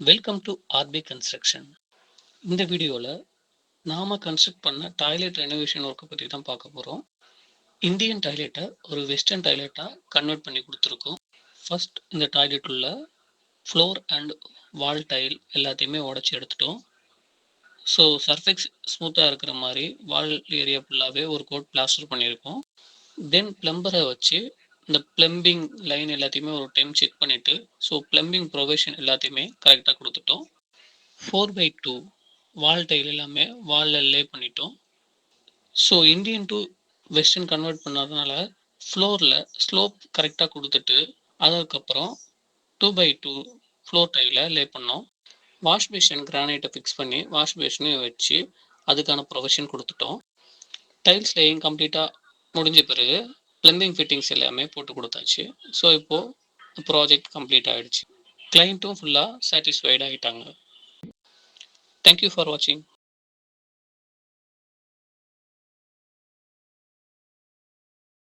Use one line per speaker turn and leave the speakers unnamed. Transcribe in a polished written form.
Welcome to RB construction. இந்த வீடியோவில் நாம் கன்ஸ்ட்ரக்ட் பண்ண டாய்லெட் ரெனோவேஷன் ஒர்க்கை பற்றி தான் பார்க்க போகிறோம். இந்தியன் டாய்லெட்டை ஒரு வெஸ்டர்ன் டாய்லெட்டாக கன்வெர்ட் பண்ணி கொடுத்துருக்கோம். ஃபர்ஸ்ட் இந்த டாய்லெட் உள்ள ஃப்ளோர் அண்ட் வால் டைல் எல்லாத்தையுமே உடச்சி எடுத்துட்டோம். ஸோ சர்ஃபெக்ஸ் ஸ்மூத்தாக இருக்கிற மாதிரி வால் ஏரியா ஃபுல்லாகவே ஒரு கோட் பிளாஸ்டர் பண்ணியிருக்கோம். தென் பிளம்பரை வச்சு இந்த பிளம்பிங் லைன் எல்லாத்தையுமே ஒரு டைம் செக் பண்ணிவிட்டு ஸோ பிளம்பிங் ப்ரொவிஷன் எல்லாத்தையுமே கரெக்டாக கொடுத்துட்டோம். 4x2 வால் டைல் எல்லாமே வாலில் லே பண்ணிட்டோம். So Indian to western convert பண்ணதுனால ஃப்ளோரில் ஸ்லோப் கரெக்டாக கொடுத்துட்டு அதுக்கப்புறம் 2x2 ஃப்ளோர் டைலை லே பண்ணோம். வாஷ் பேஷன் கிரானைட்டை ஃபிக்ஸ் பண்ணி வாஷ் பேஷனையும் வச்சு அதுக்கான ப்ரொவிஷன் கொடுத்துட்டோம். டைல்ஸ் லேயிங் கம்ப்ளீட்டாக முடிஞ்ச பிறகு பிளம்பிங் ஃபிட்டிங்ஸ் எல்லாமே போட்டு கொடுத்தாச்சு. ஸோ இப்போது ப்ராஜெக்ட் கம்ப்ளீட் ஆகிடுச்சு. கிளைண்ட்டும் ஃபுல்லாக சாட்டிஸ்ஃபைட் ஆகிட்டாங்க. தேங்க்யூ ஃபார் வாட்சிங்.